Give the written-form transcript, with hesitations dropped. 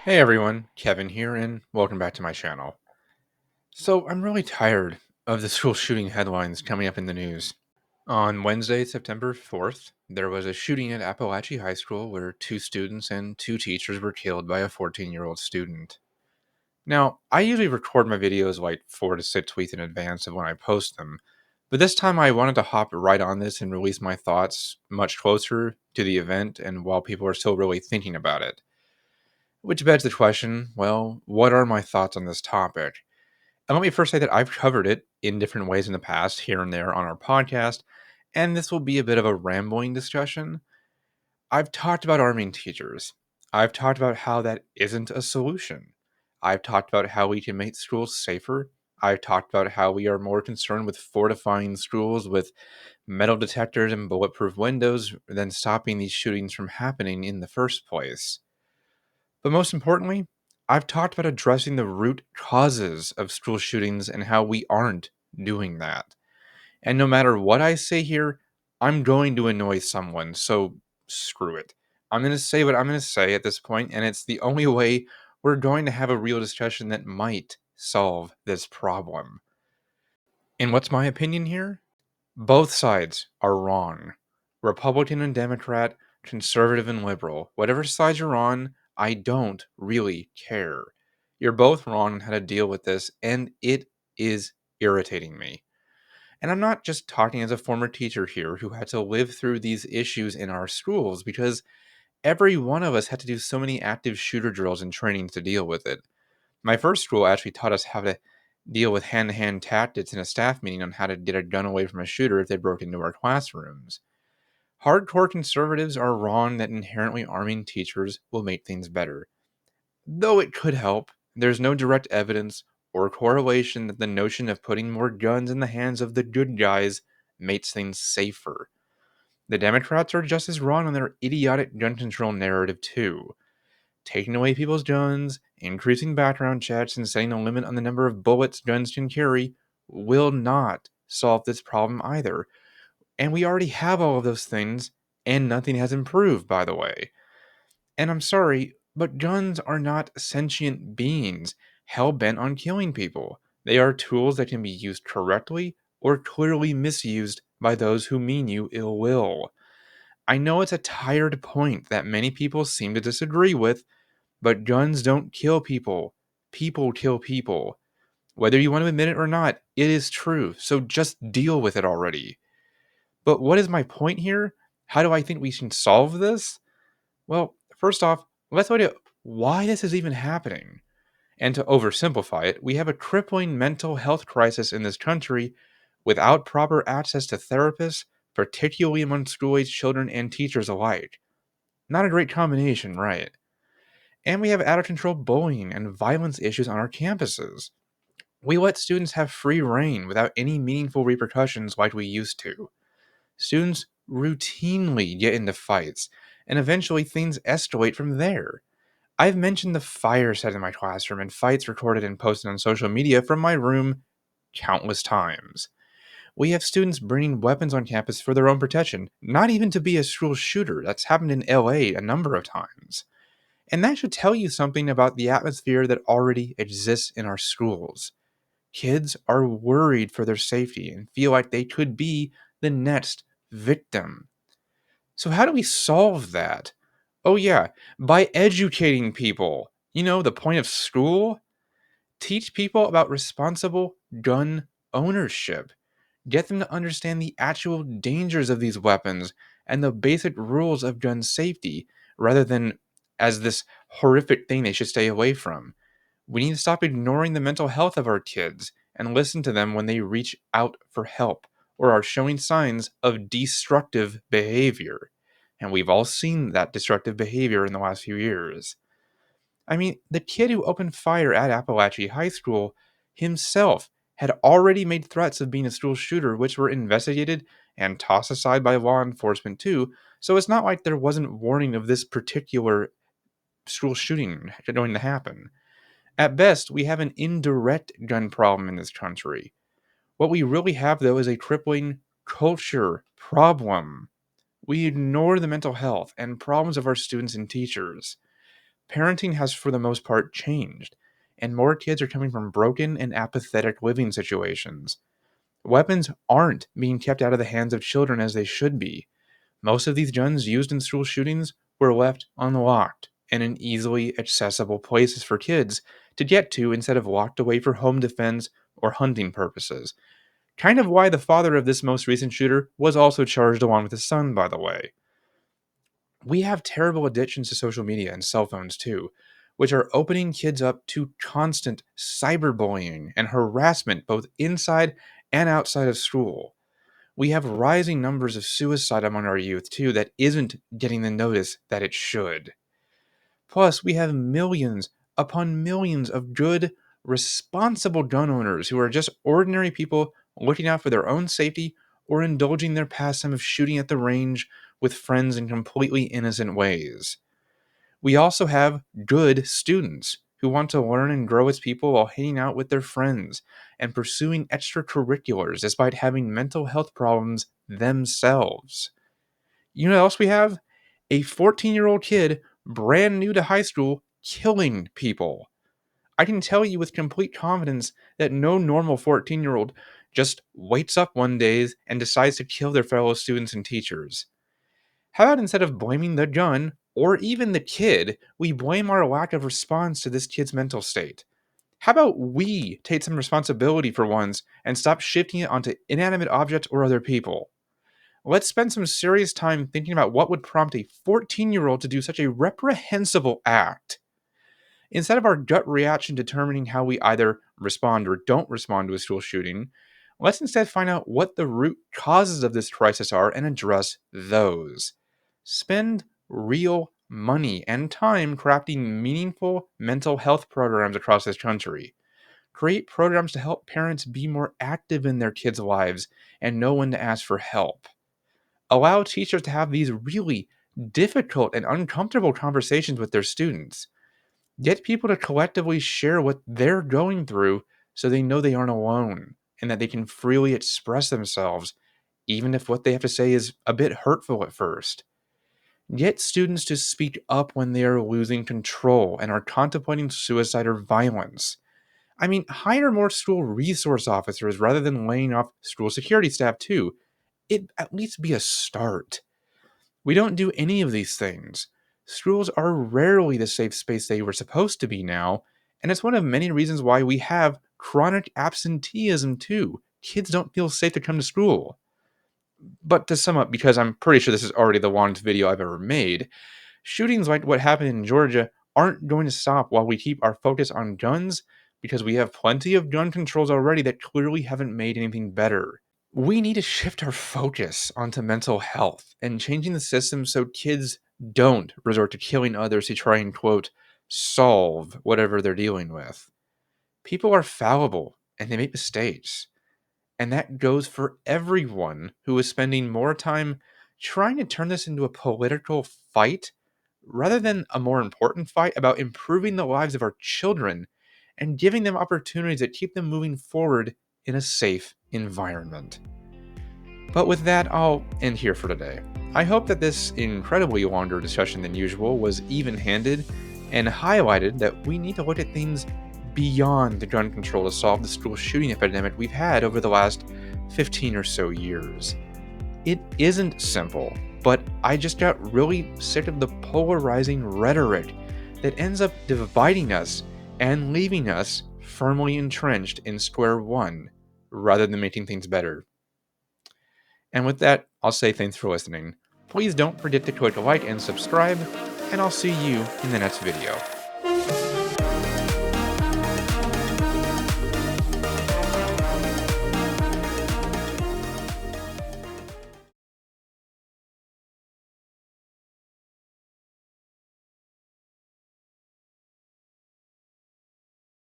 Hey everyone, Kevin here, and welcome back to my channel. So, I'm really tired of the school shooting headlines coming up in the news. On Wednesday, September 4th, there was a shooting at Apalachee High School where two students and two teachers were killed by a 14-year-old student. Now, I usually record my videos like 4 to 6 weeks in advance of when I post them, but this time I wanted to hop right on this and release my thoughts much closer to the event and while people are still really thinking about it. Which begs the question, well, what are my thoughts on this topic? And let me first say that I've covered it in different ways in the past, here and there on our podcast, and this will be a bit of a rambling discussion. I've talked about arming teachers. I've talked about how that isn't a solution. I've talked about how we can make schools safer. I've talked about how we are more concerned with fortifying schools with metal detectors and bulletproof windows than stopping these shootings from happening in the first place. But most importantly, I've talked about addressing the root causes of school shootings and how we aren't doing that. And no matter what I say here, I'm going to annoy someone, so screw it. I'm going to say what I'm going to say at this point, and it's the only way we're going to have a real discussion that might solve this problem. And what's my opinion here? Both sides are wrong. Republican and Democrat, conservative and liberal. Whatever side you're on, I don't really care. You're both wrong on how to deal with this, and it is irritating me. And I'm not just talking as a former teacher here who had to live through these issues in our schools because every one of us had to do so many active shooter drills and training to deal with it. My first school actually taught us how to deal with hand to hand tactics in a staff meeting on how to get a gun away from a shooter if they broke into our classrooms. Hardcore conservatives are wrong that inherently arming teachers will make things better. Though it could help, there's no direct evidence or correlation that the notion of putting more guns in the hands of the good guys makes things safer. The Democrats are just as wrong on their idiotic gun control narrative, too. Taking away people's guns, increasing background checks, and setting a limit on the number of bullets guns can carry will not solve this problem either. And we already have all of those things, and nothing has improved, by the way. And I'm sorry, but guns are not sentient beings hell bent on killing people. They are tools that can be used correctly or clearly misused by those who mean you ill will. I know it's a tired point that many people seem to disagree with, but guns don't kill people. People kill people. Whether you want to admit it or not, it is true. So just deal with it already. But what is my point here? How do I think we can solve this? Well, first off, let's look at why this is even happening. And to oversimplify it, we have a crippling mental health crisis in this country without proper access to therapists, particularly among school age children and teachers alike. Not a great combination, right? And we have out of control bullying and violence issues on our campuses. We let students have free reign without any meaningful repercussions like we used to. Students routinely get into fights, and eventually things escalate from there. I've mentioned the fire set in my classroom and fights recorded and posted on social media from my room countless times. We have students bringing weapons on campus for their own protection, not even to be a school shooter. That's happened in LA a number of times. And that should tell you something about the atmosphere that already exists in our schools. Kids are worried for their safety and feel like they could be the next victim. So, how do we solve that? Oh, yeah, by educating people. You know, the point of school? Teach people about responsible gun ownership. Get them to understand the actual dangers of these weapons and the basic rules of gun safety rather than as this horrific thing they should stay away from. We need to stop ignoring the mental health of our kids and listen to them when they reach out for help or are showing signs of destructive behavior. And we've all seen that destructive behavior in the last few years. I mean, the kid who opened fire at Apalachee High School himself had already made threats of being a school shooter, which were investigated and tossed aside by law enforcement too. So it's not like there wasn't warning of this particular school shooting going to happen. At best, we have an indirect gun problem in this country. What we really have, though, is a crippling culture problem. We ignore the mental health and problems of our students and teachers. parenting has for the most part changed, and more kids are coming from broken and apathetic living situations. Weapons aren't being kept out of the hands of children as they should be. Most of these guns used in school shootings were left unlocked and in easily accessible places for kids to get to instead of locked away for home defense or hunting purposes. Kind of why the father of this most recent shooter was also charged along with his son, by the way. We have terrible addictions to social media and cell phones too, which are opening kids up to constant cyberbullying and harassment both inside and outside of school. We have rising numbers of suicide among our youth too that isn't getting the notice that it should. Plus, we have millions upon millions of good, responsible gun owners who are just ordinary people looking out for their own safety or indulging their pastime of shooting at the range with friends in completely innocent ways. We also have good students who want to learn and grow as people while hanging out with their friends and pursuing extracurriculars despite having mental health problems themselves. You know what else we have? A 14-year-old kid, brand new to high school, killing people. I can tell you with complete confidence that no normal 14-year-old just wakes up one day and decides to kill their fellow students and teachers. How about instead of blaming the gun or even the kid, we blame our lack of response to this kid's mental state? How about we take some responsibility for once and stop shifting it onto inanimate objects or other people? Let's spend some serious time thinking about what would prompt a 14-year-old to do such a reprehensible act. Instead of our gut reaction determining how we either respond or don't respond to a school shooting, let's instead find out what the root causes of this crisis are and address those. Spend real money and time crafting meaningful mental health programs across this country. Create programs to help parents be more active in their kids' lives and know when to ask for help. Allow teachers to have these really difficult and uncomfortable conversations with their students. Get people to collectively share what they're going through so they know they aren't alone and that they can freely express themselves, even if what they have to say is a bit hurtful at first. Get students to speak up when they are losing control and are contemplating suicide or violence. I mean, hire more school resource officers rather than laying off school security staff, too. It'd at least be a start. We don't do any of these things. Schools are rarely the safe space they were supposed to be now, and it's one of many reasons why we have chronic absenteeism too. Kids don't feel safe to come to school. But to sum up, because I'm pretty sure this is already the longest video I've ever made, shootings like what happened in Georgia aren't going to stop while we keep our focus on guns because we have plenty of gun controls already that clearly haven't made anything better. We need to shift our focus onto mental health and changing the system so kids don't resort to killing others to try and, quote, solve whatever they're dealing with. People are fallible and they make mistakes. And that goes for everyone who is spending more time trying to turn this into a political fight rather than a more important fight about improving the lives of our children and giving them opportunities that keep them moving forward in a safe environment. But with that, I'll end here for today. I hope that this incredibly longer discussion than usual was even handed and highlighted that we need to look at things beyond the gun control to solve the school shooting epidemic we've had over the last 15 or so years. It isn't simple, but I just got really sick of the polarizing rhetoric that ends up dividing us and leaving us firmly entrenched in square one rather than making things better. And with that, I'll say thanks for listening. Please don't forget to click like and subscribe, and I'll see you in the next video.